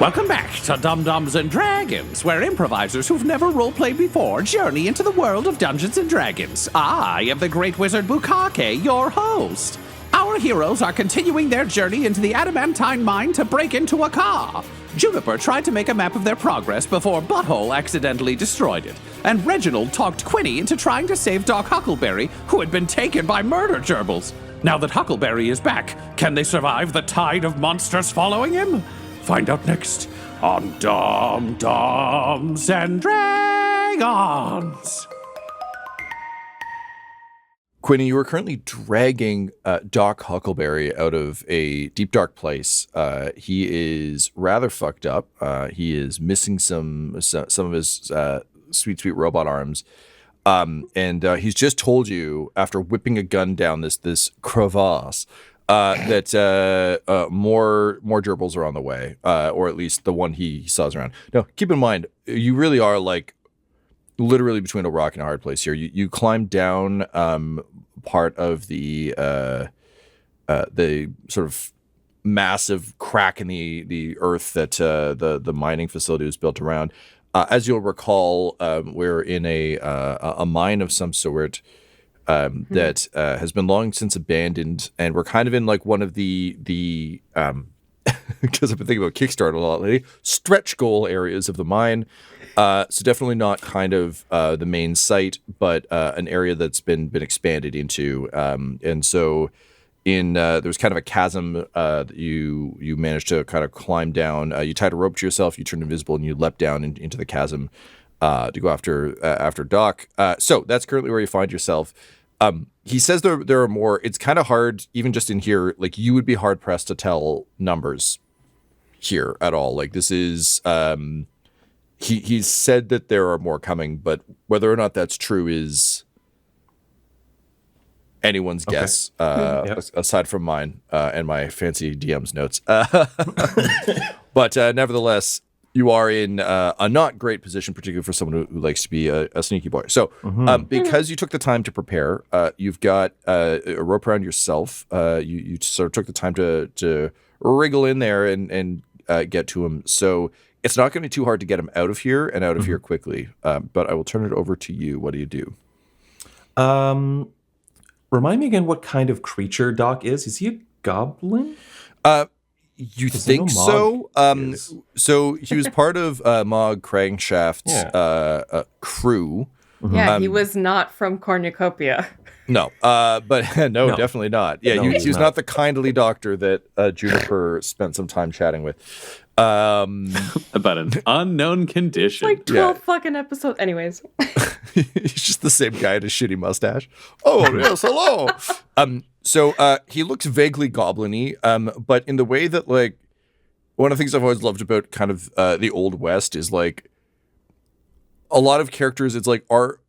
Welcome back to Dum-Dums and Dragons, where improvisers who've never roleplayed before journey into the world of Dungeons and Dragons. I am the Great Wizard Bukake, your host. Our heroes are continuing their journey into the adamantine mine to break into Akka. Juniper tried to make a map of their progress before Butthole accidentally destroyed it, and Reginald talked Quinny into trying to save Doc Huckleberry, who had been taken by Murder Gerbils. Now that Huckleberry is back, can they survive the tide of monsters following him? Find out next on Dum-Dums and Dragons. Quinny, you are currently dragging Doc Huckleberry out of a deep, dark place. He is rather fucked up. He is missing some of his sweet robot arms. And he's just told you, after whipping a gun down this crevasse, that more gerbils are on the way, or at least the one he saw is around. Now, keep in mind, you really are like literally between a rock and a hard place here. You climb down part of the sort of massive crack in the earth that the mining facility was built around. As you'll recall, we're in a mine of some sort that has been long since abandoned, and we're kind of in like one of the because I've been thinking about Kickstarter a lot lately, stretch goal areas of the mine. So definitely not kind of the main site, but an area that's been expanded into. And so there was kind of a chasm that you managed to kind of climb down. You tied a rope to yourself, you turned invisible, and you leapt down into the chasm to go after Doc. So that's currently where you find yourself. He says there are more. It's kind of hard, even just in here, like you would be hard pressed to tell numbers here at all. Like this is, he's said that there are more coming, but whether or not that's true is anyone's guess, aside from mine and my fancy DM's notes. But nevertheless, you are in a not great position, particularly for someone who likes to be a sneaky boy. So because you took the time to prepare, you've got a rope around yourself. You sort of took the time to wriggle in there and get to him. So it's not going to be too hard to get him out of here and out of here quickly. But I will turn it over to you. What do you do? Remind me again what kind of creature Doc is. Is he a goblin? You think so? So he was part of Mog Crankshaft's crew. Yeah, he was not from Cornucopia. No, but no, definitely not. Yeah, No, he was not the kindly doctor that Juniper spent some time chatting with. About an unknown condition. Like 12 fucking episodes. Anyways. He's just the same guy with a shitty mustache. Oh, yes, hello. So he looks vaguely goblin-y, but in the way that, like, one of the things I've always loved about kind of the Old West is, like, a lot of characters, it's like, are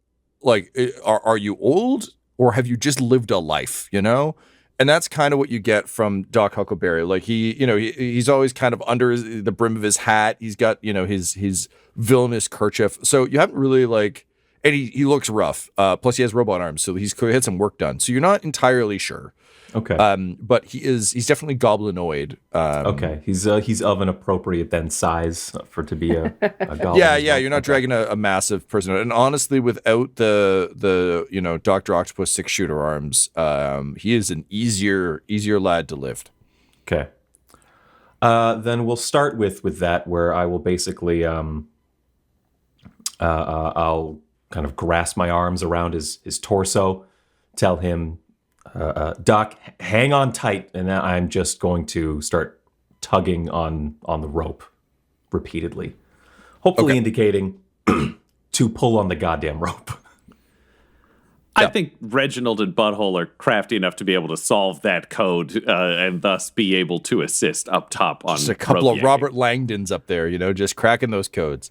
you old or have you just lived a life, you know? And that's kind of what you get from Doc Huckleberry. Like he's always kind of under the brim of his hat. He's got, his villainous kerchief. So you haven't really like, and he looks rough. Plus he has robot arms, so he's had some work done. So you're not entirely sure. Okay. But he's definitely goblinoid. Okay. He's of an appropriate then size to be a goblin. Yeah. You're not dragging a massive person. And honestly, without the Dr. Octopus 6-shooter arms, he is an easier lad to lift. Okay. Then we'll start with that, where I will basically I'll kind of grasp my arms around his torso, tell him, Doc, hang on tight, and then I'm just going to start tugging on the rope repeatedly, hopefully indicating to pull on the goddamn rope. I think Reginald and Butthole are crafty enough to be able to solve that code and thus be able to assist up top on just a couple of Robert Langdons up there, just cracking those codes.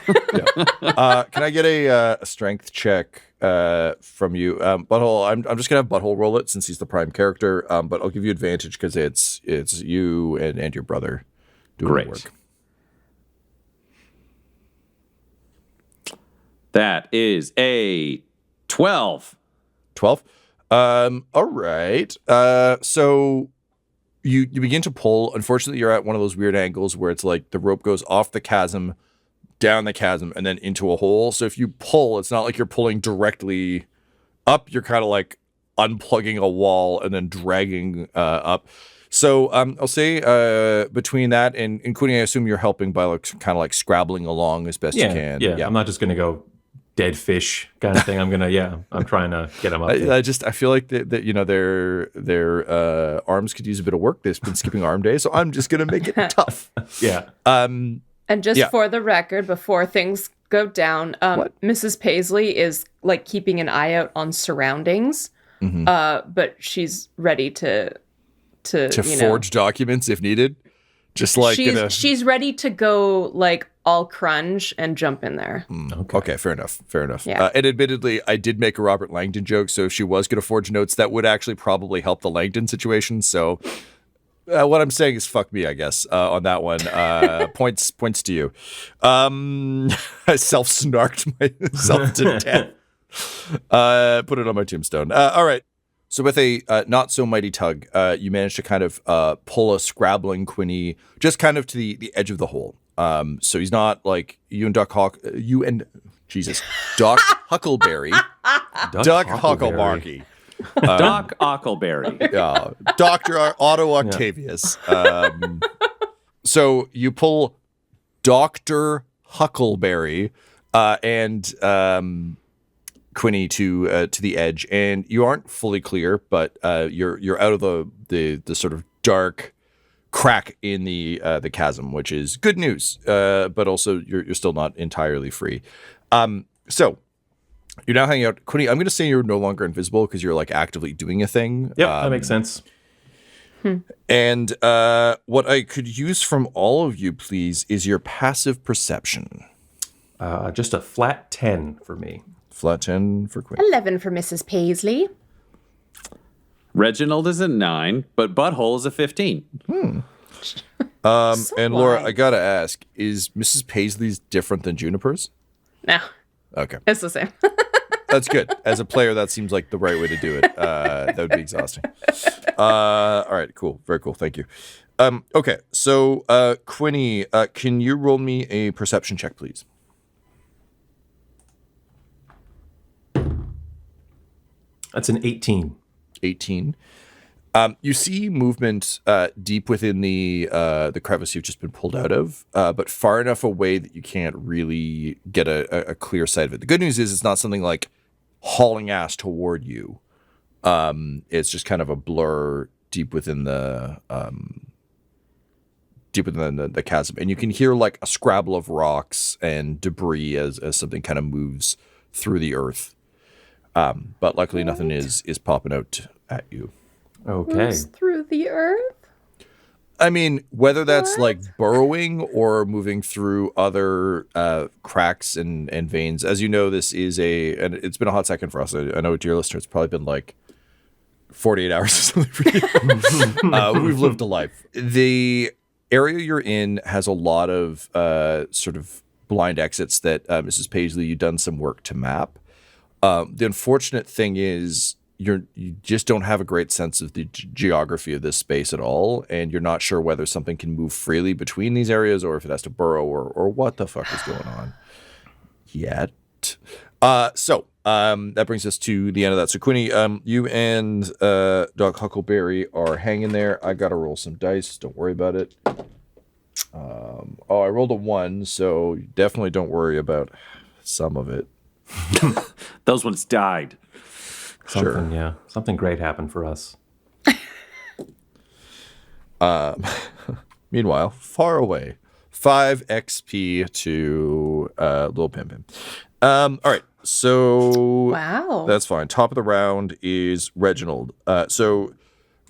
Can I get a strength check from you, Butthole? I'm just gonna have Butthole roll it since he's the prime character, but I'll give you advantage because it's you and your brother doing the work. That is a 12. 12. All right. So you begin to pull. Unfortunately, you're at one of those weird angles where it's like the rope goes off the chasm, down the chasm, and then into a hole. So if you pull, it's not like you're pulling directly up. You're kind of like unplugging a wall and then dragging up. So I'll say between that and Quinny, I assume you're helping by like kind of like scrabbling along as best you can. Yeah, I'm not just gonna go dead fish kind of thing. I'm trying to get them up. I feel like that you know their arms could use a bit of work. They've been skipping arm day, so I'm just gonna make it tough. Yeah. And just for the record, before things go down, Mrs. Paisley is like keeping an eye out on surroundings, but she's ready to forge documents if needed. Just like she's ready to go like all crunge and jump in there. Okay, fair enough. Yeah. And admittedly, I did make a Robert Langdon joke, so if she was going to forge notes, that would actually probably help the Langdon situation. So what I'm saying is fuck me, I guess, on that one. Points to you. I self-snarked myself to death. Put it on my tombstone. All right. So with a not so mighty tug, you manage to kind of pull a scrabbling Quinny just kind of to the edge of the hole. So he's not like Doc Huckleberry. Doc Huckleberry. Doc Huckleberry. Yeah. Dr. Otto Octavius. So you pull Dr. Huckleberry and Quinny to the edge, and you aren't fully clear, but you're out of the sort of dark crack in the chasm, which is good news. But also you're still not entirely free. So you're now hanging out. Quinny, I'm going to say you're no longer invisible because you're like actively doing a thing. Yep, that makes sense. And what I could use from all of you, please, is your passive perception. Just a flat 10 for me. Flat 10 for Quinny. 11 for Mrs. Paisley. Reginald is a 9, but Butthole is a 15. And Laura, I gotta ask, is Mrs. Paisley's different than Juniper's? No. Okay. It's the same. That's good. As a player, that seems like the right way to do it. That would be exhausting. All right, cool. Very cool. Thank you. Okay, so Quinny, can you roll me a perception check, please? That's an 18. 18. You see movement deep within the crevice you've just been pulled out of, but far enough away that you can't really get a clear sight of it. The good news is it's not something like hauling ass toward you. It's just kind of a blur deep within the chasm, and you can hear like a scrabble of rocks and debris as something kind of moves through the earth. But luckily nothing is popping out at you. Okay. Moves through the earth? I mean, whether that's like burrowing or moving through other cracks and veins. As you know, this is and it's been a hot second for us. I know, dear listener, it's probably been like 48 hours or something for you. We've lived a life. The area you're in has a lot of sort of blind exits that Mrs. Paisley, you've done some work to map. The unfortunate thing is you just don't have a great sense of the geography of this space at all, and you're not sure whether something can move freely between these areas or if it has to burrow or what the fuck is going on yet. So that brings us to the end of that. So Quinny, you and Doc Huckleberry are hanging there. I gotta roll some dice. Don't worry about it. I rolled a 1, so definitely don't worry about some of it. Those ones died. Something great happened for us. Meanwhile, far away, 5 XP to Lil Pimpin. All right, so Wow. that's fine. Top of the round is Reginald. So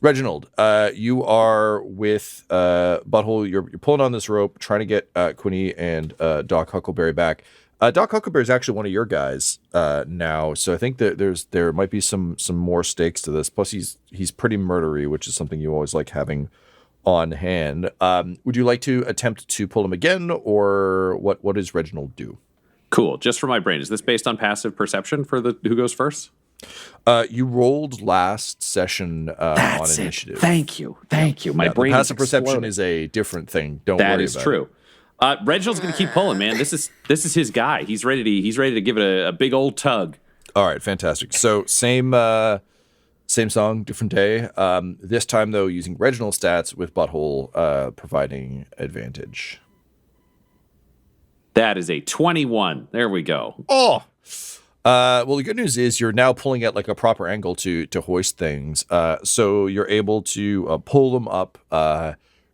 Reginald, you are with Butthole. You're pulling on this rope, trying to get Quinny and Doc Huckleberry back. Doc Huckleberry is actually one of your guys now, so I think that there might be some more stakes to this. Plus, he's pretty murdery, which is something you always like having on hand. Would you like to attempt to pull him again, or what does Reginald do? Cool. Just for my brain, is this based on passive perception for who goes first? You rolled last session on initiative. Thank you. My brain passive is perception exploding. is a different thing. Don't worry about it. That is true. Reginald's going to keep pulling, man. This is his guy. He's ready to give it a big old tug. All right, fantastic. So same song, different day. This time though, using Reginald stats with Butthole providing advantage. That is a 21. There we go. Oh. Well, the good news is you're now pulling at like a proper angle to hoist things. So you're able to pull them up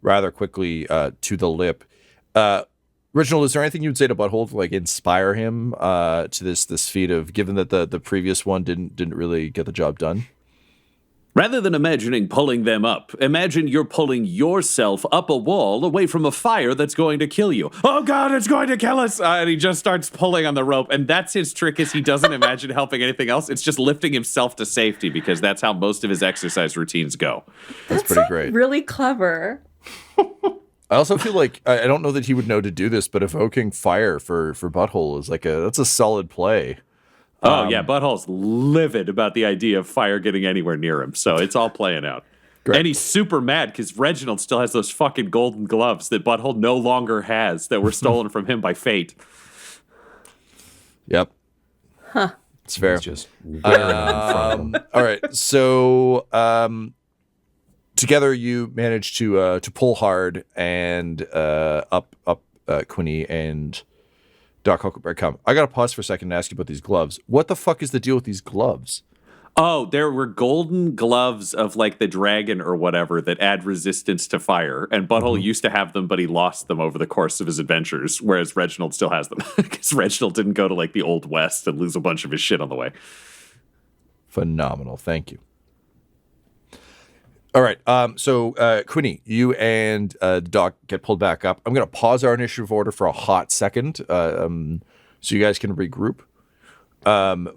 rather quickly to the lip. Reginald, is there anything you'd say to Butthole to like inspire him to this feat of, given that the previous one didn't really get the job done? Rather than imagining pulling them up, imagine you're pulling yourself up a wall away from a fire that's going to kill you. Oh God, it's going to kill us! And he just starts pulling on the rope, and that's his trick, is he doesn't imagine helping anything else. It's just lifting himself to safety, because that's how most of his exercise routines go. That's pretty great. Really clever. I also feel like, I don't know that he would know to do this, but evoking fire for Butthole is that's a solid play. Oh, yeah, Butthole's livid about the idea of fire getting anywhere near him, so it's all playing out. Great. And he's super mad because Reginald still has those fucking golden gloves that Butthole no longer has, that were stolen from him by fate. Yep. Huh. It's fair. He's just wearing them in front of him. All right, so together you manage to pull hard and up Quinny and Doc Huckleberry come. I gotta pause for a second and ask you about these gloves. What the fuck is the deal with these gloves? Oh, there were golden gloves of like the dragon or whatever that add resistance to fire. And Butthole used to have them, but he lost them over the course of his adventures, whereas Reginald still has them. Because Reginald didn't go to like the Old West and lose a bunch of his shit on the way. Phenomenal. Thank you. All right. So Quinny, you and the Doc get pulled back up. I'm going to pause our initiative order for a hot second, so you guys can regroup. You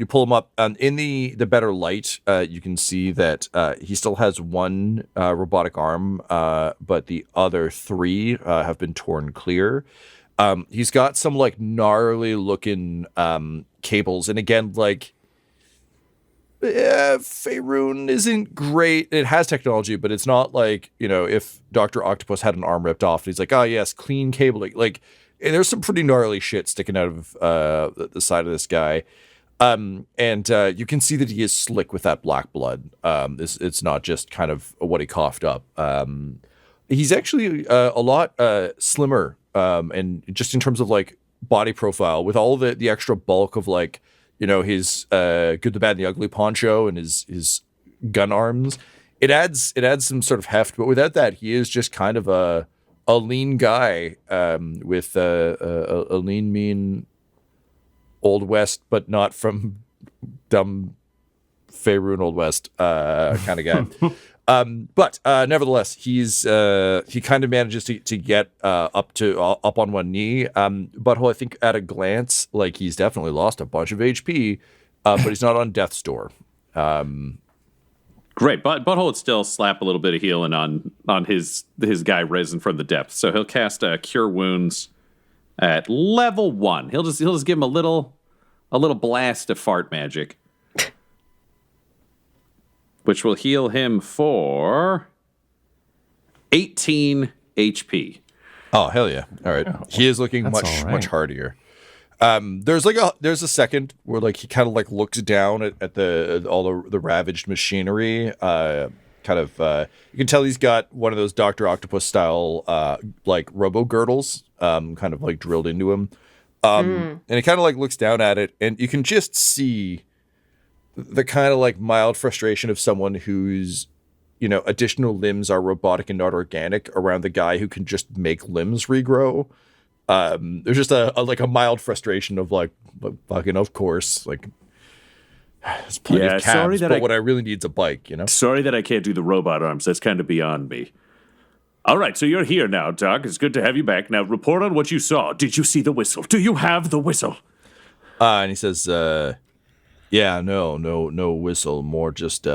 pull him up. In the better light, you can see that he still has one robotic arm, but the other three have been torn clear. He's got some like gnarly looking cables, and again, like. Faerun isn't great. It has technology, but it's not like, if Dr. Octopus had an arm ripped off, and he's like, oh yes, clean cabling. Like, there's some pretty gnarly shit sticking out of the side of this guy. And you can see that he is slick with that black blood. It's not just kind of what he coughed up. He's actually a lot slimmer, and just in terms of like body profile, with all the extra bulk of like, his good, the bad, and the ugly poncho and his gun arms. It adds some sort of heft, but without that, he is just kind of a lean guy with a lean, mean Old West, but not from dumb Faerun Old West kind of guy. But nevertheless, he kind of manages to get up on one knee. Butthole, I think at a glance, like he's definitely lost a bunch of HP, but he's not on death's door. Great, but Butthole would still slap a little bit of healing on his guy risen from the depths. So he'll cast Cure Wounds at level 1. He'll just give him a little blast of fart magic, which will heal him for 18 HP. Oh, hell yeah. All right. He is looking much hardier. There's a second where like he kind of like looks down at all the ravaged machinery. You can tell he's got one of those Dr. Octopus style like robo girdles kind of like drilled into him. And he kind of like looks down at it, and you can just see the kind of like mild frustration of someone whose, additional limbs are robotic and not organic around the guy who can just make limbs regrow. There's just a mild frustration of like, fucking, of course, like, there's plenty of cabs, but what I really need is a bike, Sorry that I can't do the robot arms. That's kind of beyond me. All right, so you're here now, Doc. It's good to have you back. Now, report on what you saw. Did you see the whistle? Do you have the whistle? And he says, yeah, no whistle, more just,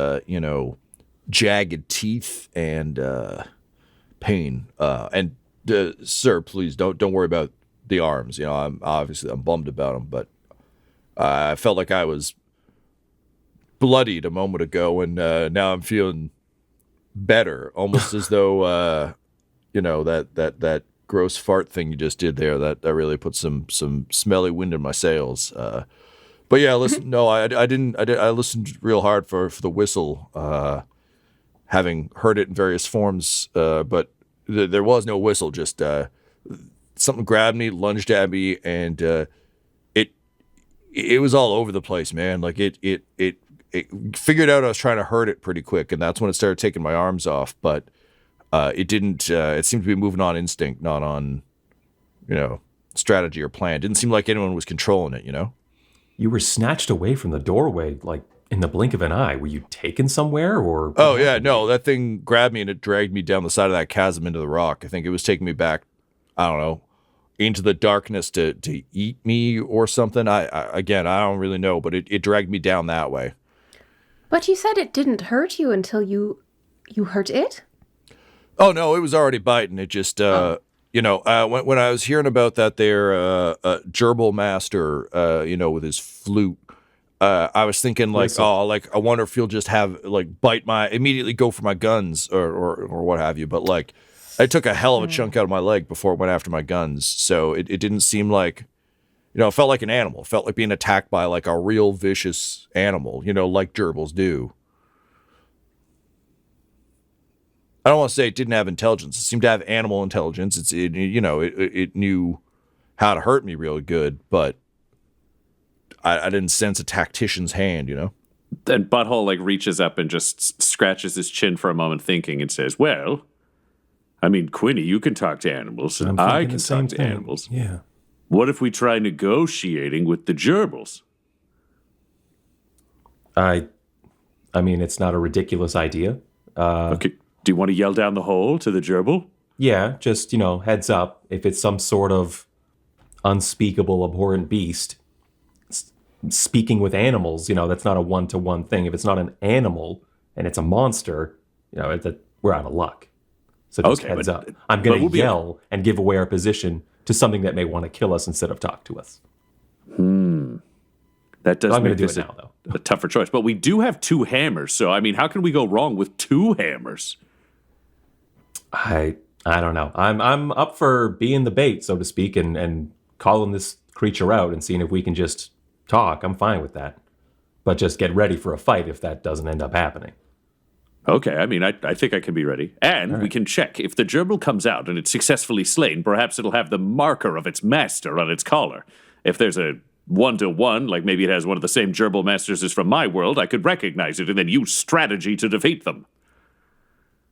jagged teeth and pain. And sir, please don't worry about the arms. I'm bummed about them, but I felt like I was bloodied a moment ago, and now I'm feeling better, almost as though that gross fart thing you just did there that really put some smelly wind in my sails. But yeah, listen, no, I didn't. I listened real hard for the whistle, having heard it in various forms, but there was no whistle. Just something grabbed me, lunged at me, and it was all over the place, man. Like it figured out I was trying to hurt it pretty quick, and that's when it started taking my arms off. But it didn't. It seemed to be moving on instinct, not on, strategy or plan. It didn't seem like anyone was controlling it. You were snatched away from the doorway, like in the blink of an eye. Were you taken somewhere, or? Oh yeah, no. That thing grabbed me and it dragged me down the side of that chasm into the rock. I think it was taking me back. I don't know, into the darkness to eat me or something. I don't really know, but it dragged me down that way. But you said it didn't hurt you until you hurt it? Oh no, it was already biting. It just when I was hearing about that there gerbil master, with his flute, I was thinking like, I wonder if he'll just have immediately go for my guns or what have you. But like, I took a hell of a chunk out of my leg before it went after my guns. So it didn't seem like, it felt like an animal. It felt like being attacked by like a real vicious animal, like gerbils do. I don't want to say it didn't have intelligence. It seemed to have animal intelligence. It knew how to hurt me really good, but I didn't sense a tactician's hand, Then Butthole reaches up and just scratches his chin for a moment, thinking, and says, "Well, I mean, Quinny, you can talk to animals, and I can talk to animals. Yeah. What if we try negotiating with the gerbils?" I mean, it's not a ridiculous idea. Okay. Do you want to yell down the hole to the gerbil? Yeah, just, heads up. If it's some sort of unspeakable, abhorrent beast, speaking with animals, that's not a one-to-one thing. If it's not an animal and it's a monster, we're out of luck. So just heads up. I'm going to yell and give away our position to something that may want to kill us instead of talk to us. That does I'm make do this it now, though. a tougher choice. But we do have 2 hammers, so I mean, how can we go wrong with 2 hammers? I don't know. I'm up for being the bait, so to speak, and calling this creature out and seeing if we can just talk. I'm fine with that. But just get ready for a fight if that doesn't end up happening. Okay, I mean, I think I can be ready. And we can check. If the gerbil comes out and it's successfully slain, perhaps it'll have the marker of its master on its collar. If there's a 1-to-1, like maybe it has one of the same gerbil masters as from my world, I could recognize it and then use strategy to defeat them.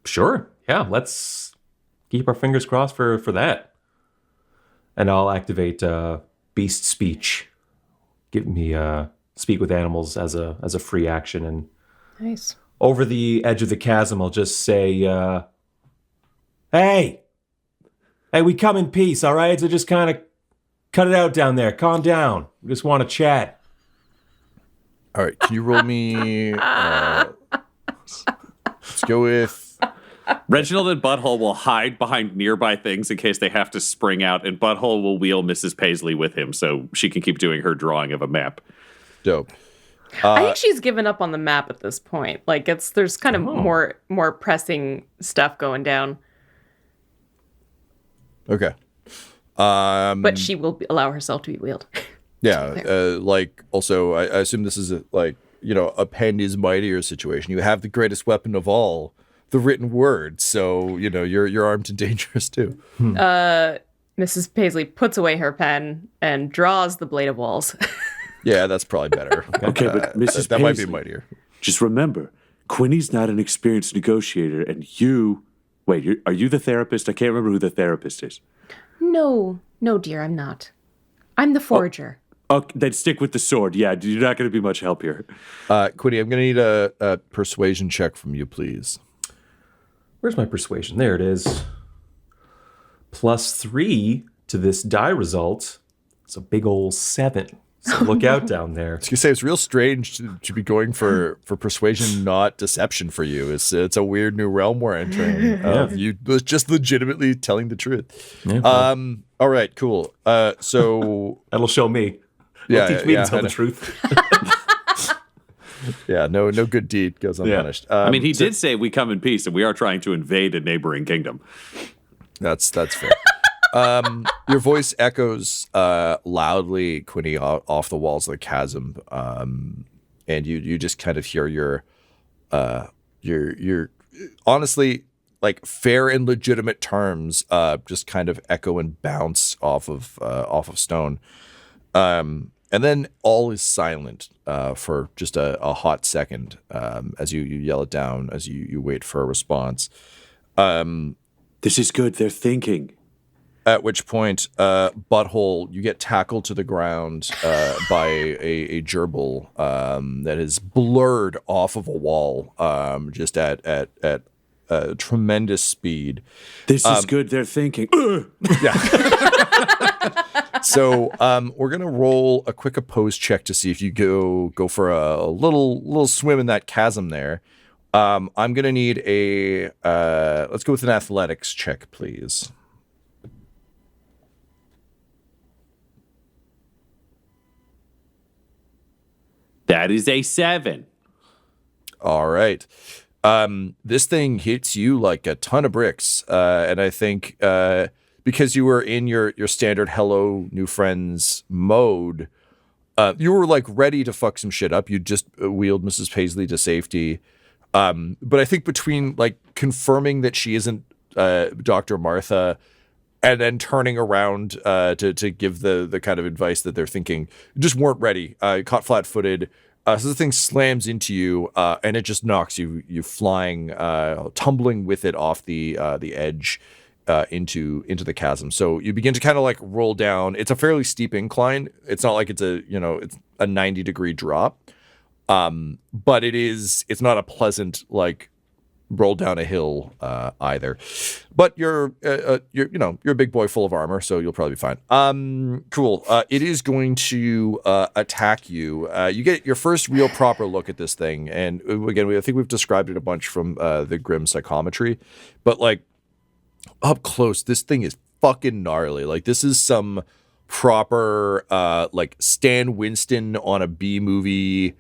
Sure. Yeah, let's keep our fingers crossed for that. And I'll activate beast speech. Give me speak with animals as a free action. And Nice. over the edge of the chasm, I'll just say, hey, we come in peace, all right? So just kind of cut it out down there. Calm down. We just want to chat. All right, can you roll me? Let's go with. Reginald and Butthole will hide behind nearby things in case they have to spring out, and Butthole will wheel Mrs. Paisley with him so she can keep doing her drawing of a map. Dope. I think she's given up on the map at this point. Like there's kind of more pressing stuff going down. Okay. But she will allow herself to be wheeled. Yeah. Also, I assume this is a pen is mightier situation. You have the greatest weapon of all, the written word. So, you're armed and dangerous too. Mrs. Paisley puts away her pen and draws the blade of walls. Yeah, that's probably better. Okay, but Mrs. that Paisley, might be mightier. just remember, Quinny's not an experienced negotiator, and are you the therapist? I can't remember who the therapist is. No, dear, I'm not. I'm the forager. Oh, then stick with the sword. Yeah, you're not going to be much help here. Quinny, I'm going to need a persuasion check from you, please. Where's my persuasion? There it is. +3 to this die result. It's a big old 7. So look out down there. I was going to say, it's real strange to be going for persuasion, not deception for you. It's a weird new realm we're entering. You just legitimately telling the truth. Yeah, all right, cool. So that'll show me. Yeah, teach me to tell I the know. truth. Yeah, no good deed goes unpunished. I mean, he did say we come in peace, and we are trying to invade a neighboring kingdom. That's fair. Your voice echoes loudly, Quinny, off the walls of the chasm, and you just kind of hear your honestly, like, fair and legitimate terms just kind of echo and bounce off of stone. And then all is silent for just a hot second as you yell it down, as you wait for a response. This is good. They're thinking. At which point, Butthole, you get tackled to the ground by a gerbil that is blurred off of a wall just at tremendous speed. This is good. They're thinking. So we're gonna roll a quick oppose check to see if you go for a little swim in that chasm there. I'm gonna need a let's go with an athletics check, please. That is a 7. All right. This thing hits you like a ton of bricks, and I think because you were in your standard hello new friends mode, you were like ready to fuck some shit up. You just wheeled Mrs. Paisley to safety, but I think between like confirming that she isn't Dr. Martha and then turning around to give the kind of advice that they're thinking, you just weren't ready. Caught flat-footed. So the thing slams into you, and it just knocks you flying, tumbling with it off the edge into the chasm. So you begin to kind of like roll down. It's a fairly steep incline. It's not like it's a 90-degree drop, but it's not a pleasant like roll down a hill either. But you're a big boy full of armor, so you'll probably be fine. Cool. It is going to attack you. You get your first real proper look at this thing, and again, I think we've described it a bunch from the Grim Psychometry, but like up close, this thing is fucking gnarly. Like this is some proper like Stan Winston on a B movie.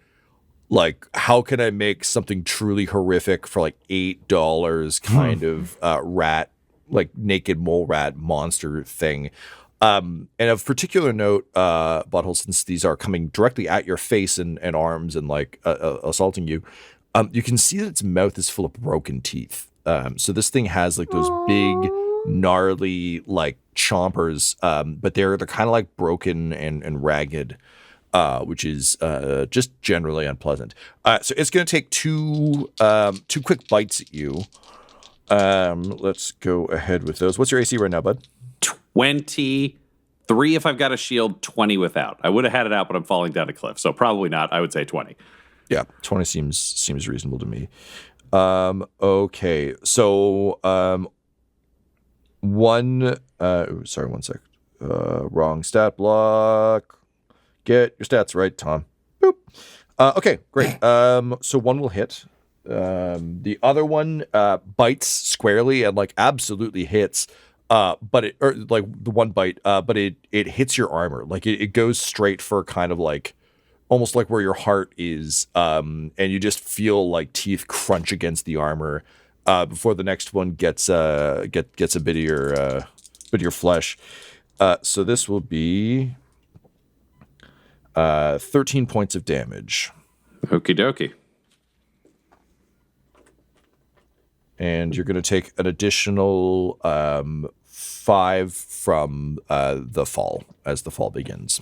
Like, how can I make something truly horrific for like $8 kind of rat, like naked mole rat monster thing? And of particular note, Butthole, since these are coming directly at your face and arms and like assaulting you, you can see that its mouth is full of broken teeth. So this thing has like those big, gnarly like chompers, but they're kind of like broken and ragged. Which is just generally unpleasant. So it's going to take two quick bites at you. Let's go ahead with those. What's your AC right now, bud? 23 if I've got a shield, 20 without. I would have had it out, but I'm falling down a cliff, so probably not. I would say 20. Yeah, 20 seems reasonable to me. Okay, so one sec. Wrong stat block. Get your stats right, Tom. Boop. Okay, great. So one will hit. The other one bites squarely and like absolutely hits. But the one bite, but it hits your armor. Like it goes straight for kind of like almost like where your heart is. And you just feel like teeth crunch against the armor before the next one gets a bit of your flesh. So this will be 13 points of damage. Okie dokie. And you're going to take an additional 5 from the fall as the fall begins.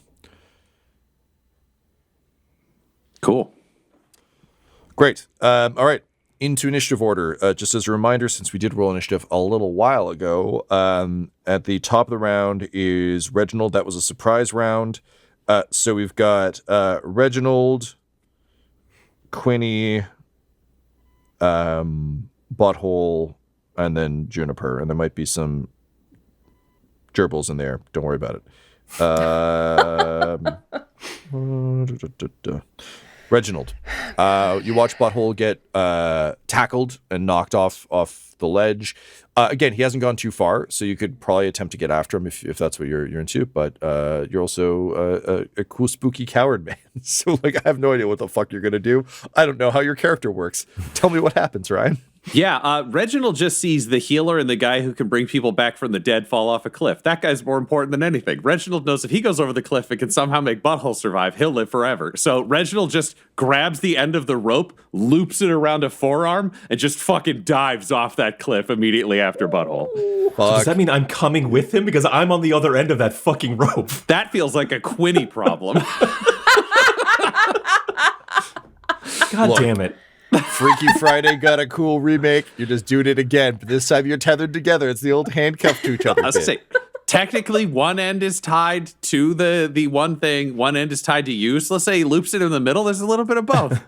Cool. Great. All right. Into initiative order. Just as a reminder, since we did roll initiative a little while ago, at the top of the round is Reginald. That was a surprise round. So we've got Reginald, Quinny, Butthole, and then Juniper. And there might be some gerbils in there. Don't worry about it. Reginald, you watch Butthole get tackled and knocked off the ledge. Again, he hasn't gone too far, so you could probably attempt to get after him if that's what you're into. But you're also a cool, spooky coward, man. So, like, I have no idea what the fuck you're gonna do. I don't know how your character works. Tell me what happens, Ryan. Yeah, Reginald just sees the healer and the guy who can bring people back from the dead fall off a cliff. That guy's more important than anything. Reginald knows if he goes over the cliff and can somehow make Butthole survive, he'll live forever. So Reginald just grabs the end of the rope, loops it around a forearm, and just fucking dives off that cliff immediately after Butthole. So does that mean I'm coming with him? Because I'm on the other end of that fucking rope. That feels like a Quinny problem. God damn it. Freaky Friday got a cool remake. You're just doing it again, but this time you're tethered together. It's the old handcuff to each other. I was going to say, technically one end is tied to the one thing, one end is tied to you. So let's say he loops it in the middle. There's a little bit of both.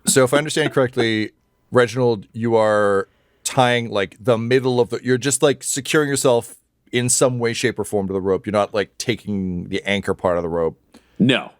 So if I understand correctly, Reginald, you are tying like the middle of you're just like securing yourself in some way, shape, or form to the rope. You're not like taking the anchor part of the rope. No.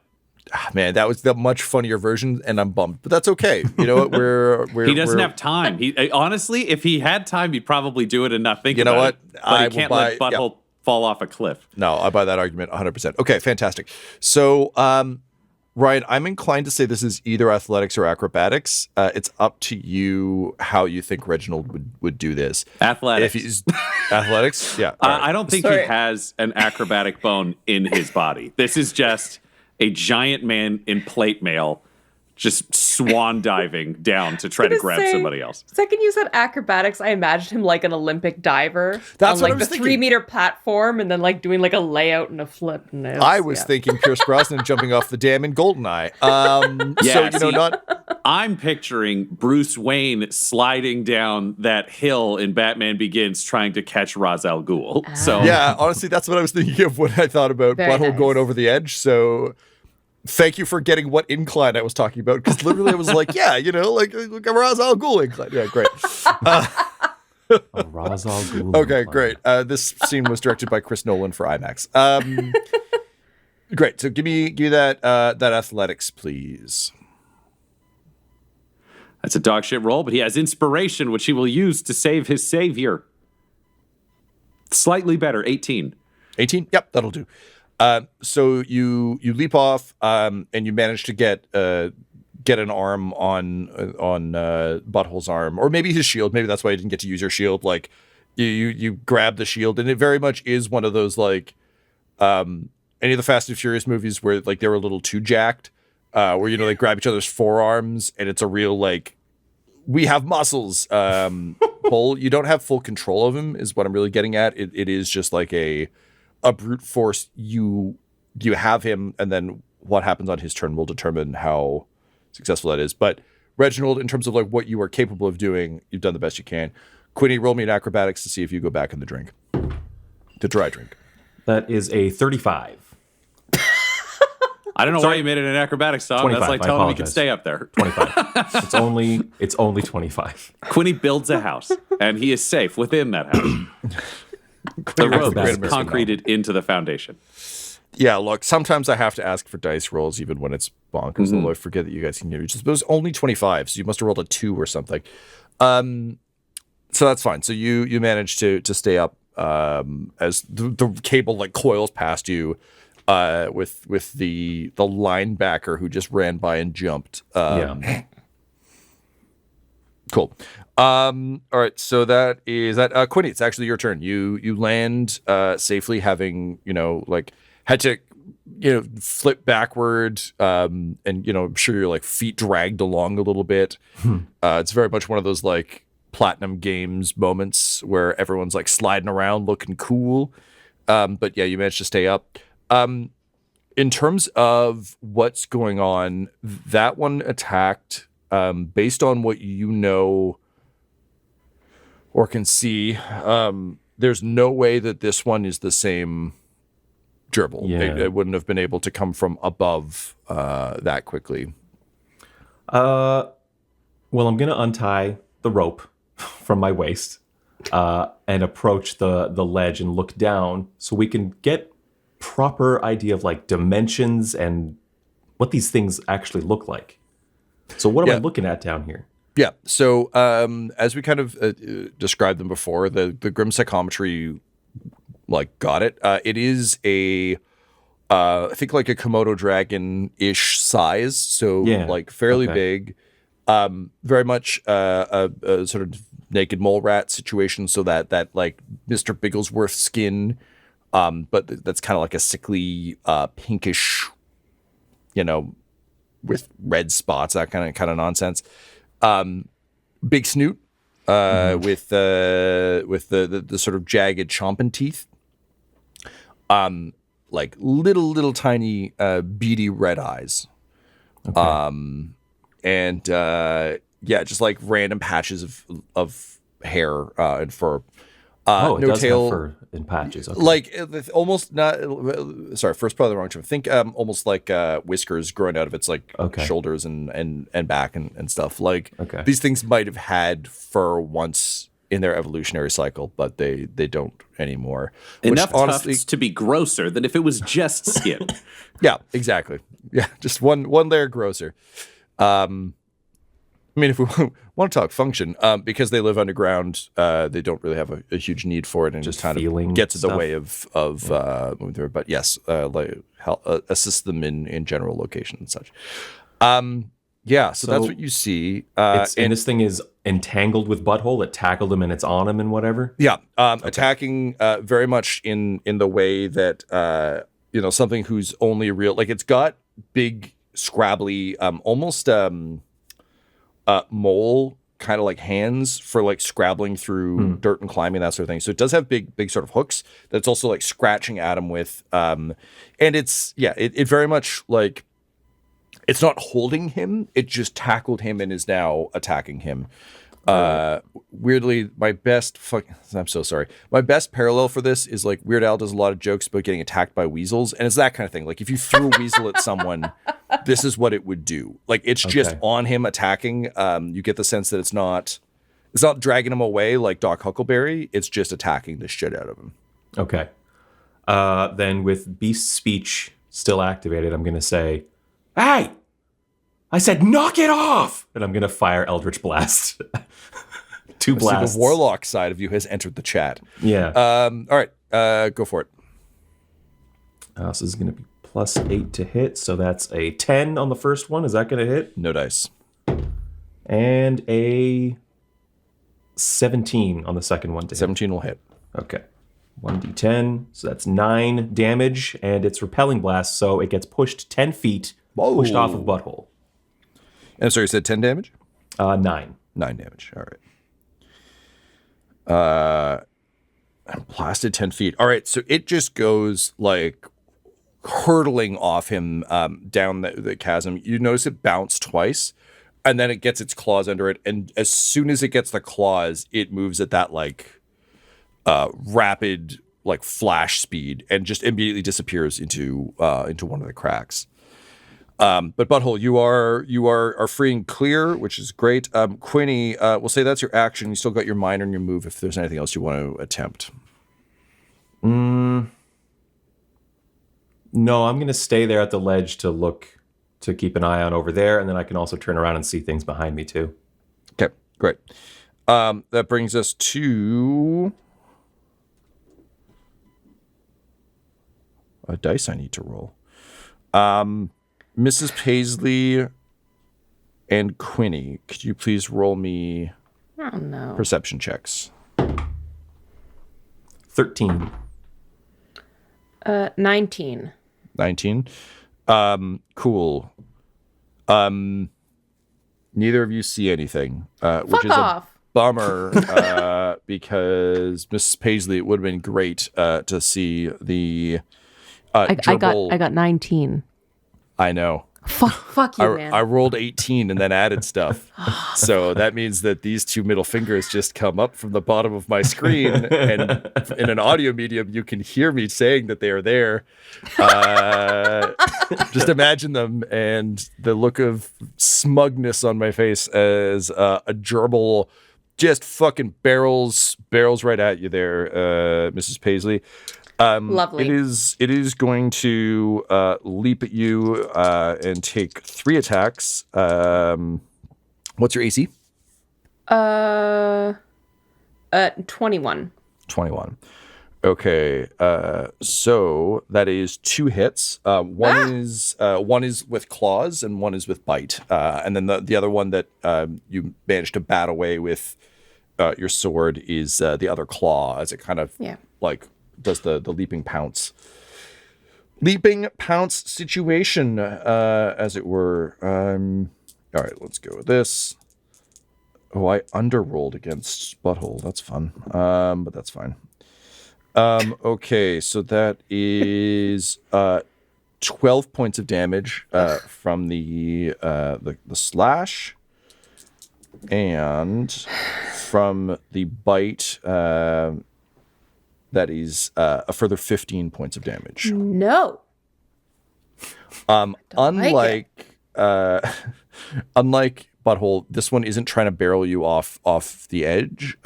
Man, that was the much funnier version, and I'm bummed, but that's okay. You know what? He doesn't have time. He honestly, if he had time, he'd probably do it and not think. You know about what? It. But he can't let Butthole fall off a cliff. No, I buy that argument 100%. Okay, fantastic. So, Ryan, I'm inclined to say this is either athletics or acrobatics. It's up to you how you think Reginald would do this. Athletics. If he's athletics, yeah. Right. I don't think he has an acrobatic bone in his body. This is just a giant man in plate mail just swan diving down to try to grab somebody else. Second you said acrobatics, I imagined him like an Olympic diver. That's on, what I was the thinking. 3-meter platform and then like doing like a layout and a flip. And I was thinking Pierce Brosnan jumping off the dam in Goldeneye. I'm picturing Bruce Wayne sliding down that hill in Batman Begins trying to catch Ra's al Ghul. So yeah, honestly, that's what I was thinking of when I thought about Butthole going over the edge. So thank you for getting what incline I was talking about, because literally I was like, yeah, like a Ra's al Ghul incline. Yeah, great. Ra's al Ghul. Okay, great. This scene was directed by Chris Nolan for IMAX. Great. So give me that athletics, please. That's a dog shit roll, but he has inspiration, which he will use to save his savior. Slightly better, 18. 18? Yep, that'll do. So you leap off, and you manage to get an arm on Butthole's arm, or maybe his shield. Maybe that's why you didn't get to use your shield. Like you grab the shield, and it very much is one of those like any of the Fast and Furious movies where like they were a little too jacked, where they grab each other's forearms, and it's a real like we have muscles pull. You don't have full control of him, is what I'm really getting at. It is just like a brute force. You have him, and then what happens on his turn will determine how successful that is. But Reginald, in terms of like what you are capable of doing, you've done the best you can. Quinny, roll me an acrobatics to see if you go back in the drink. The dry drink. That is a 35. I don't know why you made it an acrobatics, Tom. That's like telling him he can stay up there. 25. It's only 25. Quinny builds a house, and he is safe within that house. The rope is concreted into the foundation. Yeah, look, sometimes I have to ask for dice rolls even when it's bonkers, although I forget that you guys can get it. It was only 25, so you must have rolled a 2 or something. So that's fine. So you managed to stay up as the cable like coils past you with the linebacker who just ran by and jumped. Cool. All right, so that is that. Quinny, it's actually your turn. You land safely, having had to flip backward, and I'm sure your like feet dragged along a little bit. It's very much one of those like Platinum Games moments where everyone's like sliding around looking cool. But yeah, you managed to stay up. In terms of what's going on, that one attacked. Based on what you know or can see, there's no way that this one is the same gerbil. Yeah. It wouldn't have been able to come from above that quickly. Well, I'm going to untie the rope from my waist and approach the ledge and look down so we can get proper idea of like dimensions and what these things actually look like. So what am I looking at down here? Yeah. So as we kind of described them before, the grim psychometry got it. It is a I think like a Komodo dragon-ish size, so fairly big. Very much a sort of naked mole rat situation, so that like Mr. Bigglesworth skin, but that's kind of like a sickly pinkish, with red spots, that kind of nonsense. Big snoot with the sort of jagged chomping teeth. Like little tiny beady red eyes. Okay. And just like random patches of hair and fur. It does have fur in patches. Okay. Like almost not. Sorry, first part of the wrong term. Think almost like whiskers growing out of its shoulders and back and stuff. Like these things might have had fur once in their evolutionary cycle, but they don't anymore. Enough tufts to be grosser than if it was just skin. Yeah, exactly. Yeah, just one layer grosser. I mean, if we want to talk function, because they live underground, they don't really have a huge need for it, and just kind of gets in the way of moving through. But yes, assist them in general location and such. So that's what you see. And this thing is entangled with Butthole. It tackled him and it's on him and whatever. Yeah, attacking very much in the way that something who's only real. Like it's got big, scrabbly, almost mole kind of like hands for like scrabbling through dirt and climbing, that sort of thing. So it does have big sort of hooks that's also like scratching at him with. And it's it very much like. It's not holding him. It just tackled him and is now attacking him. Weirdly, I'm so sorry. My best parallel for this is like Weird Al does a lot of jokes about getting attacked by weasels. And it's that kind of thing. Like if you threw a weasel at someone, this is what it would do. Like it's just on him attacking. You get the sense that it's not dragging him away like Doc Huckleberry. It's just attacking the shit out of him. Okay. Then with beast speech still activated, I'm going to say, "Hey, I said knock it off!" And I'm going to fire Eldritch Blast. 2 blasts. The warlock side of you has entered the chat. Yeah. All right, go for it. This is going to be +8 to hit, so that's a 10 on the first one. Is that going to hit? No dice. And a 17 on the second one to 17 will hit. Okay. 1d10, so that's 9 damage, and it's repelling blast, so it gets pushed 10 feet, pushed off of Butthole. And sorry, you said 10 damage? 9. 9 damage, all right. I'm blasted 10 feet. All right, so it just goes like hurtling off him down the chasm. You notice it bounce twice, and then it gets its claws under it, and as soon as it gets the claws, it moves at that like rapid like flash speed and just immediately disappears into one of the cracks. But Butthole, you are free and clear, which is great. Quinny, we'll say that's your action. You still got your minor and your move if there's anything else you want to attempt. No, I'm going to stay there at the ledge to keep an eye on over there, and then I can also turn around and see things behind me too. Okay, great. That brings us to a dice I need to roll. Mrs. Paisley and Quinny, could you please roll me perception checks? 13. 19. 19. Cool. Neither of you see anything, which is a bummer, because Mrs. Paisley, it would have been great to see the I got 19. I know. Fuck you, man. I rolled 18 and then added stuff. So that means that these 2 middle fingers just come up from the bottom of my screen, and in an audio medium, you can hear me saying that they are there. Just imagine them and the look of smugness on my face as a gerbil just fucking barrels right at you there, Mrs. Paisley. Lovely. It is going to leap at you and take 3 attacks. What's your AC? 21. 21. Okay, so that is 2 hits. One is with claws and one is with bite. And then the other one that you managed to bat away with your sword is the other claw, as it kind of like does the leaping pounce. Leaping pounce situation, as it were. All right, let's go with this. Oh, I underrolled against Butthole. That's fun, but that's fine. Okay, so that is 12 points of damage from the slash, and from the bite, that is a further 15 points of damage. No. Unlike Butthole, this one isn't trying to barrel you off the edge.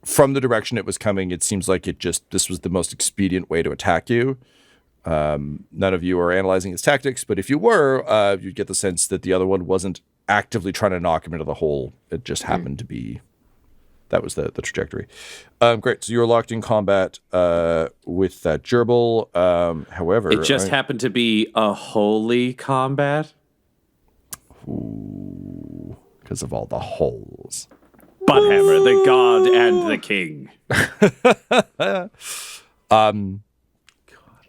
From the direction it was coming, it seems like this was the most expedient way to attack you. None of you are analyzing his tactics, but if you were, you'd get the sense that the other one wasn't actively trying to knock him into the hole. It just happened to be, that was the trajectory. Great, so you were locked in combat with that gerbil. However... It just happened to be a holy combat? Ooh, because of all the holes. Butthammer, the god and the king.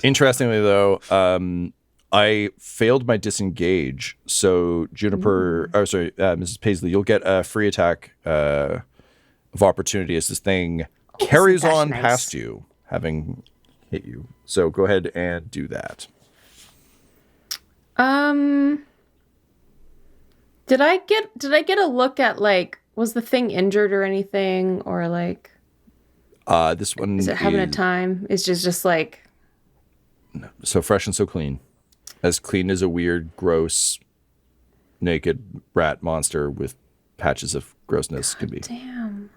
Interestingly, though, I failed my disengage. So Juniper, Mrs. Paisley, you'll get a free attack of opportunity as this thing carries on past you, having hit you. So go ahead and do that. Did I get a look at, like, was the thing injured or anything, or like? This one is it having a time? It's just like. So fresh and so clean. As clean as a weird, gross, naked rat monster with patches of grossness can be. Damn.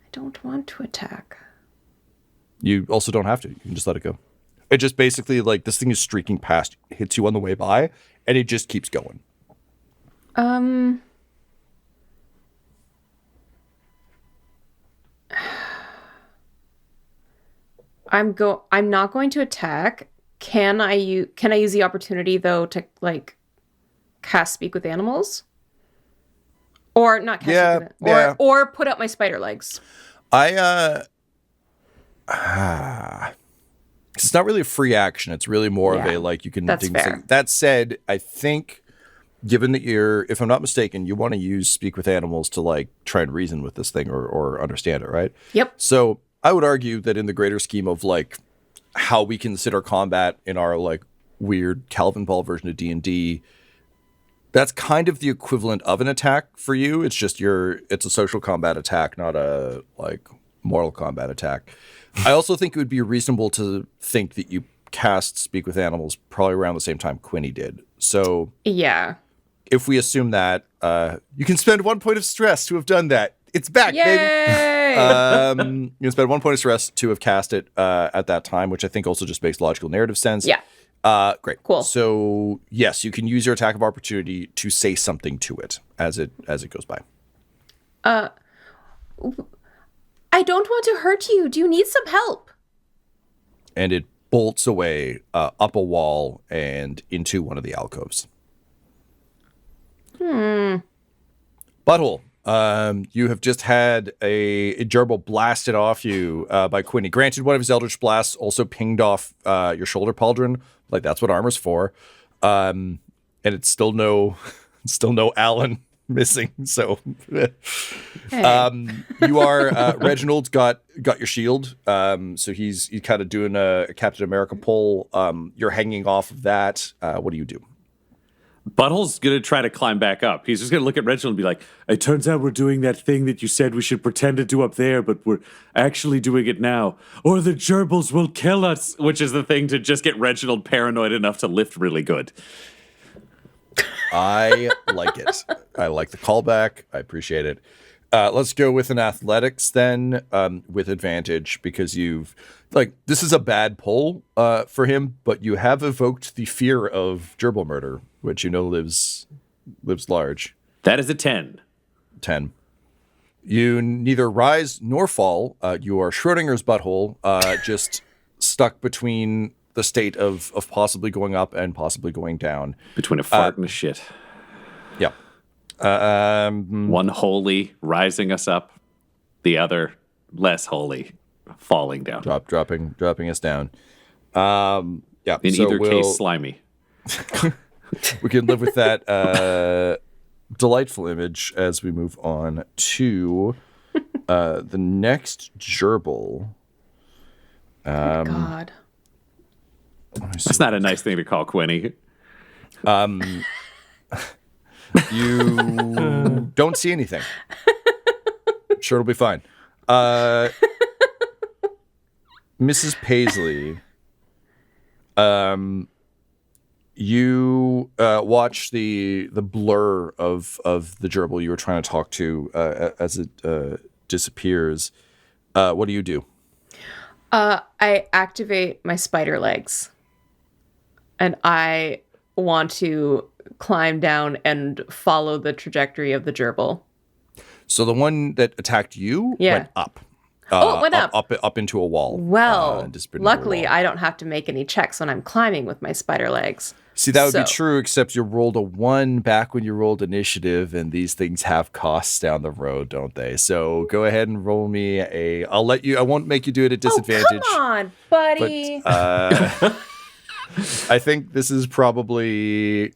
I don't want to attack. You also don't have to. You can just let it go. It just basically, like, this thing is streaking past, hits you on the way by, and it just keeps going. I'm not going to attack. Can I use the opportunity though to, like, cast Speak with Animals? Or not cast or put up my spider legs. It's not really a free action. It's really more of a, like, you can That's fair. That said, I think given that if I'm not mistaken, you want to use Speak with Animals to, like, try and reason with this thing or understand it, right? Yep. So I would argue that in the greater scheme of, like, how we consider combat in our, like, weird Calvin Ball version of D&D, that's kind of the equivalent of an attack for you. It's just it's a social combat attack, not a, like, Mortal Kombat attack. I also think it would be reasonable to think that you cast Speak with Animals probably around the same time Quinny did. So yeah, if we assume that, you can spend 1 point of stress to have done that. It's back, Yay! baby. You can spend 1 point of stress to have cast it at that time, which I think also just makes logical narrative sense. Yeah. Great. Cool. So yes, you can use your attack of opportunity to say something to it as it goes by. I don't want to hurt you. Do you need some help? And it bolts away up a wall and into one of the alcoves. Butthole, you have just had a gerbil blasted off you by Quinny. Granted, one of his Eldritch Blasts also pinged off your shoulder pauldron. Like, that's what armor's for. And it's still no Alan missing. So you are Reginald's got your shield. So he's kind of doing a Captain America pull. You're hanging off of that. What do you do? Butthole's going to try to climb back up. He's just going to look at Reginald and be like, it turns out we're doing that thing that you said we should pretend to do up there, but we're actually doing it now. Or the gerbils will kill us, which is the thing to just get Reginald paranoid enough to lift really good. I like it. I like the callback. I appreciate it. Let's go with an athletics then, with advantage, because this is a bad pull for him, but you have evoked the fear of gerbil murder, which lives large. That is a 10. 10. You neither rise nor fall. You are Schrödinger's butthole, just stuck between the state of possibly going up and possibly going down. Between a fart and a shit. Yeah. One holy rising us up, the other less holy falling down. Dropping us down. Yeah. In either case, slimy. We can live with that delightful image as we move on to the next gerbil. God. That's not a nice thing to call Quinny. You don't see anything. Sure, it'll be fine. Mrs. Paisley, you watch the blur of the gerbil you were trying to talk to as it disappears. What do you do? I activate my spider legs. And I want to climb down and follow the trajectory of the gerbil. So the one that attacked you went up. It went up. Up into a wall. Well, disappeared into a luckily, wall. I don't have to make any checks when I'm climbing with my spider legs. See, that would be true, except you rolled a 1 back when you rolled initiative, and these things have costs down the road, don't they? So go ahead and roll me I won't make you do it at disadvantage. Oh, come on, buddy. But, I think this is probably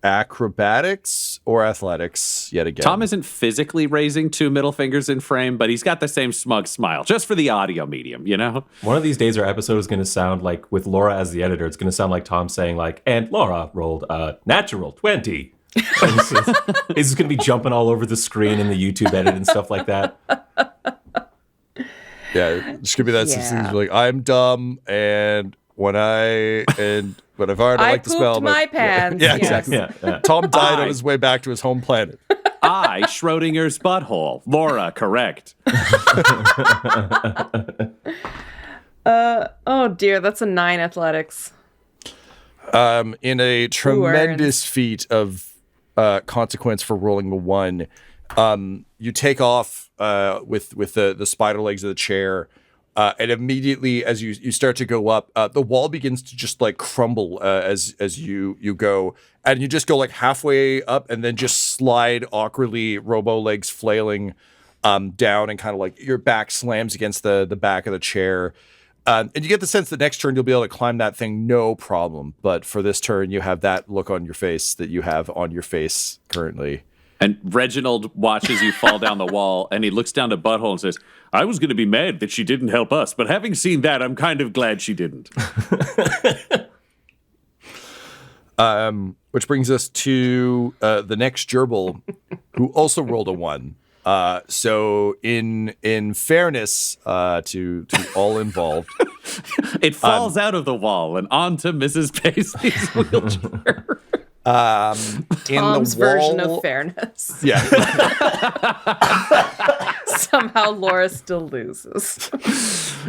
acrobatics or athletics yet again. Tom isn't physically raising 2 middle fingers in frame, but he's got the same smug smile, just for the audio medium, One of these days, our episode is going to sound like, with Laura as the editor, it's going to sound like Tom saying, like, and Laura rolled a natural 20. He's just going to be jumping all over the screen in the YouTube edit and stuff like that. Yeah, it's going to be that things like, I'm dumb, and when I've already like to spell my pants. Yeah, yes. exactly. Yeah. Tom died on his way back to his home planet. I, Schrödinger's butthole. Laura, correct. Oh dear, that's a 9 athletics. In a tremendous feat of consequence for rolling a 1, you take off with the spider legs of the chair. And immediately, as you start to go up, the wall begins to just like crumble as you go, and you just go like halfway up, and then just slide awkwardly, robo legs flailing down, and kind of like your back slams against the back of the chair, and you get the sense that next turn you'll be able to climb that thing no problem. But for this turn, you have that look on your face that you have on your face currently. And Reginald watches you fall down the wall, and he looks down to Butthole and says, I was going to be mad that she didn't help us, but having seen that, I'm kind of glad she didn't. Which brings us to the next gerbil, who also rolled a 1. So in fairness to all involved, it falls out of the wall and onto Mrs. Paisley's wheelchair. Tom's version of fairness. Yeah. Somehow Laura still loses.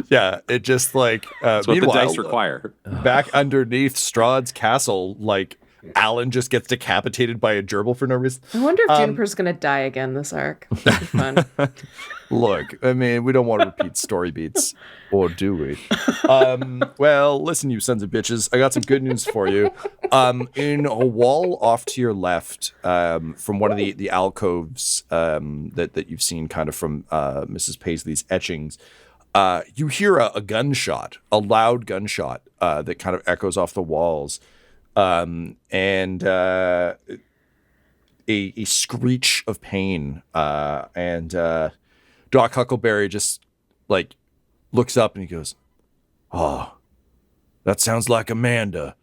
Yeah, it just like That's what the dice require. Back underneath Strahd's castle, like Alan just gets decapitated by a gerbil for no reason. I wonder if Juniper's going to die again this arc. That'd be fun. Look, I mean, we don't want to repeat story beats, or do we? Well, listen, you sons of bitches, I got some good news for you. In a wall off to your left, from one of the alcoves that you've seen kind of from Mrs. Paisley's etchings, you hear a gunshot, a loud gunshot that kind of echoes off the walls, and a screech of pain, and Doc Huckleberry just like looks up and he goes, "Oh, that sounds like Amanda."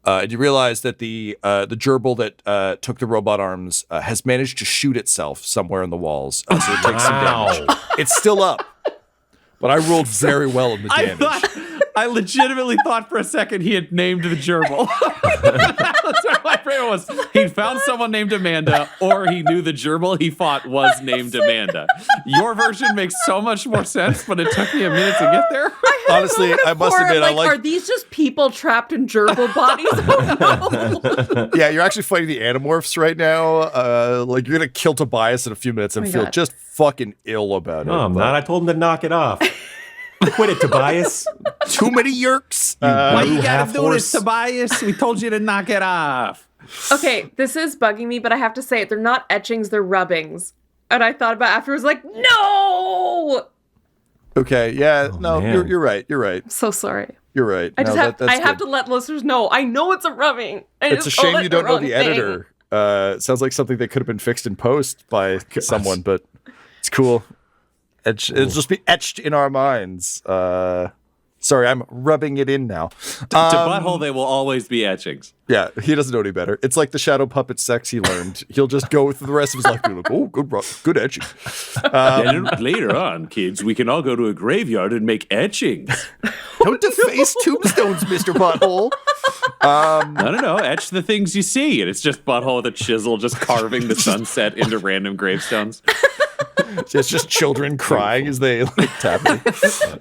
And you realize that the gerbil that took the robot arms has managed to shoot itself somewhere in the walls, so it takes some damage. It's still up, but I rolled very well in the damage. I legitimately thought for a second he had named the gerbil. my brain was he found someone named Amanda, or he knew the gerbil he fought was named Amanda. Your version makes so much more sense, but it took me a minute to get there. Honestly, I must admit, I like. Are these just people trapped in gerbil bodies? Oh, no. Yeah, you're actually fighting the Animorphs right now. Like you're gonna kill Tobias in a few minutes and feel just fucking ill about it. No, I'm not. I told him to knock it off. Quit it, Tobias. Too many yerks. Why you gotta half do horse. this, Tobias? We told you to knock it off. Okay, this is bugging me, but I have to say it. They're not etchings, they're rubbings. And I thought about it afterwards, like, no! Okay, yeah, no, man. you're right. You're right. I'm so sorry. You're right. I just No, that's have good. to let listeners know. I know it's a rubbing. It's a shame you don't know the editor. It sounds like something that could have been fixed in post by someone, but it's cool. It'll just be etched in our minds. Sorry, I'm rubbing it in now. To Butthole, they will always be etchings. Yeah, he doesn't know any better. It's like the shadow puppet sex he learned. He'll just go through the rest of his life being like, oh, good etching. And then later on, kids, we can all go to a graveyard and make etchings. Don't deface tombstones, Mr. Butthole. No. Etch the things you see. And it's just Butthole with a chisel just carving the sunset into random gravestones. It's just children crying as they like tap it.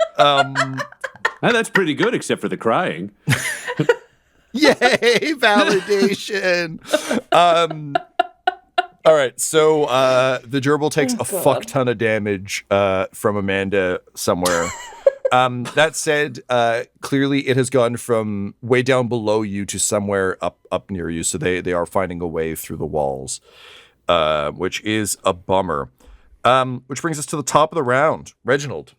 And that's pretty good, except for the crying. Yay, validation. All right, so the gerbil takes a fuck ton of damage from Amanda somewhere. That said, clearly it has gone from way down below you to somewhere up near you, so they are finding a way through the walls, which is a bummer. Which brings us to the top of the round. Reginald.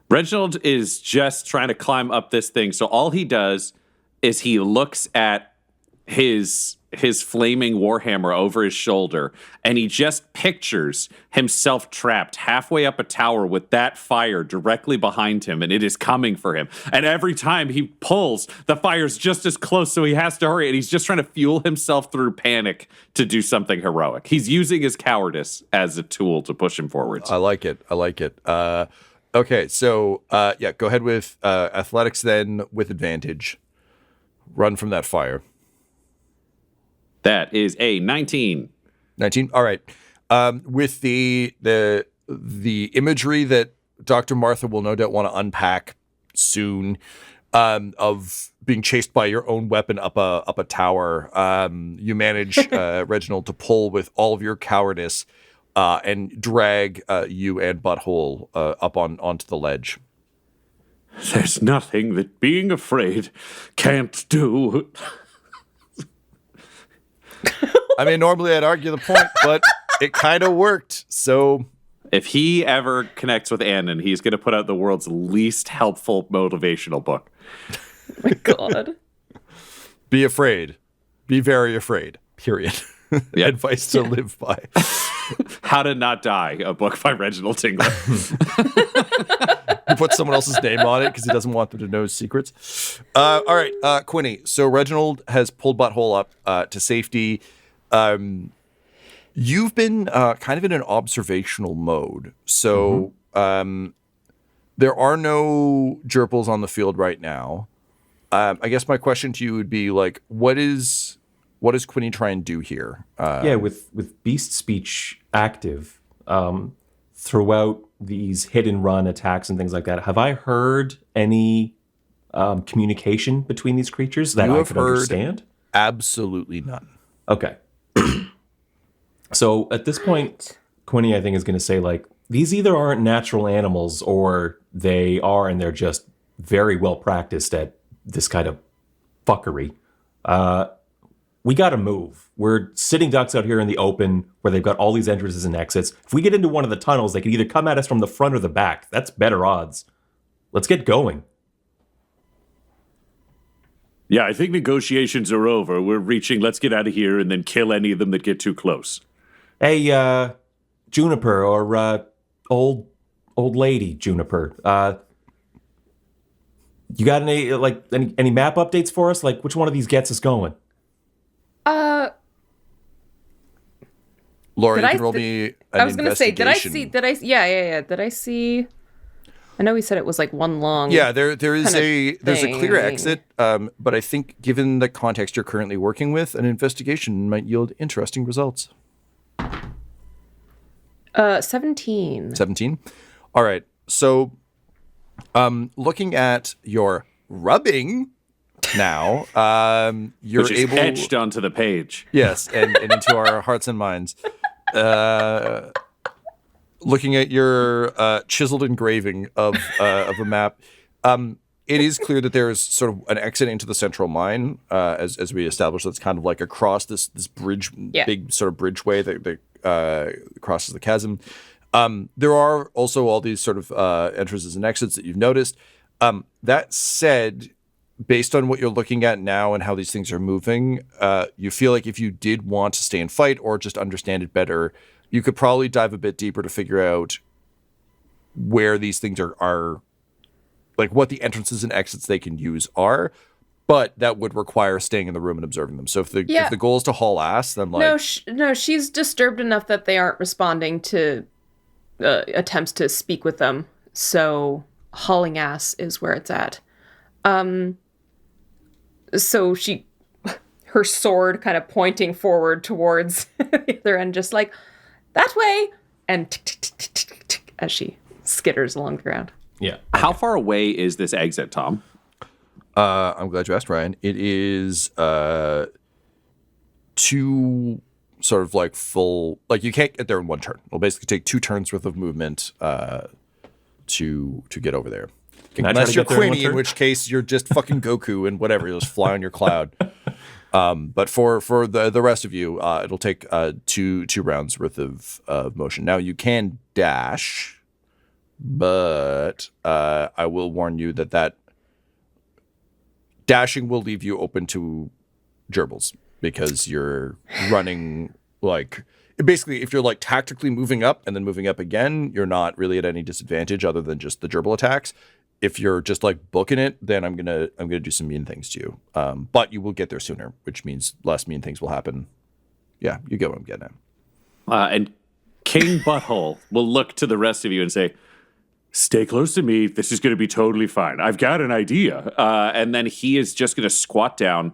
Reginald is just trying to climb up this thing. So all he does is he looks at his flaming warhammer over his shoulder, and he just pictures himself trapped halfway up a tower with that fire directly behind him, and it is coming for him. And every time he pulls, the fire's just as close, so he has to hurry, and he's just trying to fuel himself through panic to do something heroic. He's using his cowardice as a tool to push him forwards. I like it. Okay, so yeah, go ahead with athletics then with advantage. Run from that fire. That is a 19. 19. All right. With the imagery that Dr. Martha will no doubt want to unpack soon, of being chased by your own weapon up a tower, you manage, Reginald, to pull with all of your cowardice and drag you and Butthole up onto the ledge. There's nothing that being afraid can't do. I mean, normally I'd argue the point, but it kind of worked. So If he ever connects with Annan, he's going to put out the world's least helpful motivational book. Oh my God. be afraid. Be very afraid. Period. Yeah. Advice to live by. How to Not Die, a book by Reginald Tingler. He puts someone else's name on it because he doesn't want them to know his secrets. All right, Quinny. So Reginald has pulled Butthole up to safety. You've been kind of in an observational mode. So there are no gerbils on the field right now. I guess my question to you would be like, what does Quinny try and do here? Yeah, with beast speech active throughout these hit and run attacks and things like that, have I heard any communication between these creatures that I could understand? Absolutely none. Okay. So at this point, Quinny, I think, is going to say, like, these either aren't natural animals or they are, and they're just very well practiced at this kind of fuckery. We got to move. We're sitting ducks out here in the open where they've got all these entrances and exits. If we get into one of the tunnels, they can either come at us from the front or the back. That's better odds. Let's get going. Yeah, I think negotiations are over. We're reaching, let's get out of here and then kill any of them that get too close. Hey, Juniper, or old lady Juniper, you got any map updates for us? Like, which one of these gets us going? Laura, you can roll me an I was going to say, investigation. Did I see I know he said it was like one long. Yeah, there's a clear thing. exit, but I think given the context you're currently working with, an investigation might yield interesting results. 17. 17. All right. So, looking at your rubbing now, you're Which is able etched onto the page. Yes, and into our hearts and minds. Looking at your chiseled engraving of a map, it is clear that there is sort of an exit into the central mine, as we established. That's kind of like across this bridge, big sort of bridgeway that crosses the chasm. There are also all these sort of entrances and exits that you've noticed. That said, based on what you're looking at now and how these things are moving, you feel like if you did want to stay and fight or just understand it better, you could probably dive a bit deeper to figure out where these things are like what the entrances and exits they can use are. But that would require staying in the room and observing them. So if the goal is to haul ass, then like... No, she's disturbed enough that they aren't responding to attempts to speak with them. So hauling ass is where it's at. So her sword kind of pointing forward towards the other end, just like, that way, and as she skitters along the ground. Yeah. How far away is this exit, Tom? I'm glad you asked, Ryan. It is 2 sort of like full... Like, you can't get there in one turn. It'll basically take 2 turns worth of movement to get over there. Unless you're Quinny, in which case you're just fucking Goku and whatever, you'll just fly on your cloud. But for the rest of you, it'll take 2 rounds worth of motion. Now you can dash, but I will warn you that dashing will leave you open to gerbils because you're running like... Basically, if you're like tactically moving up and then moving up again, you're not really at any disadvantage other than just the gerbil attacks. If you're just like booking it, then I'm gonna do some mean things to you. But you will get there sooner, which means less mean things will happen. Yeah, you get what I'm getting at. And King Butthole will look to the rest of you and say, "Stay close to me. This is going to be totally fine. I've got an idea." And then he is just going to squat down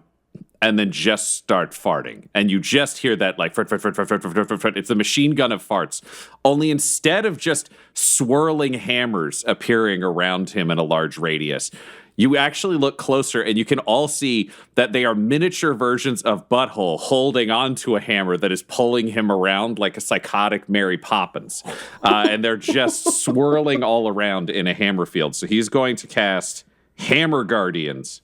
and then just start farting. And you just hear that like, fart, fart, fart, fart, fart, fart, fart, fart. It's the machine gun of farts. Only instead of just swirling hammers appearing around him in a large radius, you actually look closer and you can all see that they are miniature versions of Butthole holding onto a hammer that is pulling him around like a psychotic Mary Poppins. And they're just swirling all around in a hammer field. So he's going to cast Hammer Guardians,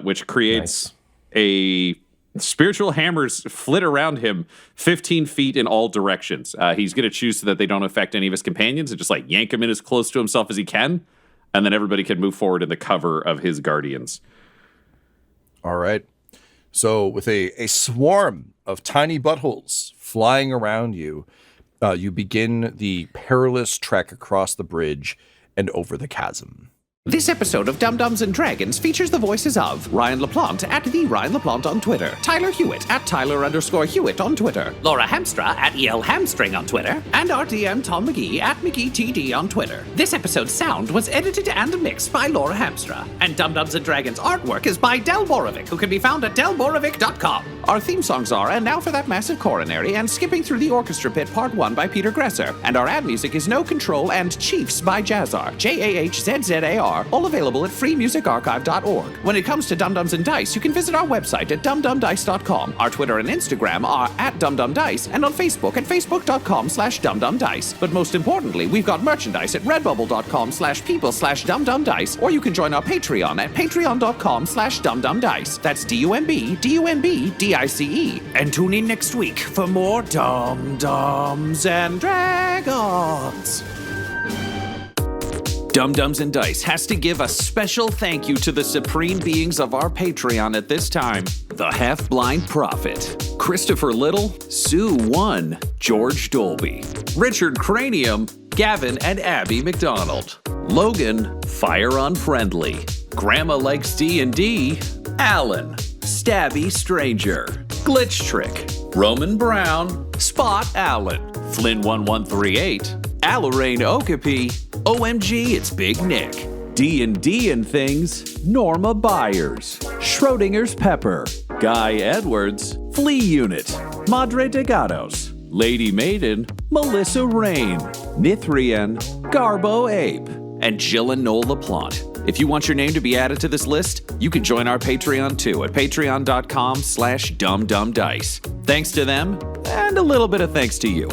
which creates... a spiritual hammers flit around him 15 feet in all directions. He's going to choose so that they don't affect any of his companions and just like yank him in as close to himself as he can. And then everybody can move forward in the cover of his guardians. All right. So with a swarm of tiny buttholes flying around you, you begin the perilous trek across the bridge and over the chasm. This episode of Dum Dums and Dragons features the voices of Ryan LaPlante at the Ryan LaPlante on Twitter, Tyler Hewitt at Tyler_Hewitt on Twitter, Laura Hamstra at EL Hamstring on Twitter, and our DM Tom McGee at McGeeTD on Twitter. This episode's sound was edited and mixed by Laura Hamstra, and Dum Dums and Dragons artwork is by Del Borovic, who can be found at delborovic.com. Our theme songs are And Now for That Massive Coronary and Skipping Through the Orchestra Pit Part 1 by Peter Gresser, and our ad music is No Control and Chiefs by Jazzar, JAHZZAR, all available at freemusicarchive.org. When it comes to Dum Dums and Dice, you can visit our website at dumdumdice.com. Our Twitter and Instagram are at dumdumdice, and on Facebook at facebook.com/dumdumdice. But most importantly, we've got merchandise at redbubble.com/people/dumdumdice, or you can join our Patreon at patreon.com/dumdumdice. That's DUMBDUMBDICE. And tune in next week for more Dum Dums and Dragons. Dum Dums and Dice has to give a special thank you to the supreme beings of our Patreon at this time. The Half-Blind Prophet, Christopher Little, Sue One, George Dolby, Richard Cranium, Gavin and Abby McDonald, Logan, Fire Unfriendly, Grandma Likes D&D, Alan, Stabby Stranger, Glitch Trick, Roman Brown, Spot Allen, Flynn 1138, Alarain Okapi, OMG, it's Big Nick. D&D and things, Norma Byers. Schrödinger's Pepper. Guy Edwards, Flea Unit. Madre de Gatos. Lady Maiden, Melissa Rain. Nithrian, Garbo Ape. And Jill and Noel LaPlante. If you want your name to be added to this list, you can join our Patreon too at patreon.com/dumdumdice. Thanks to them, and a little bit of thanks to you.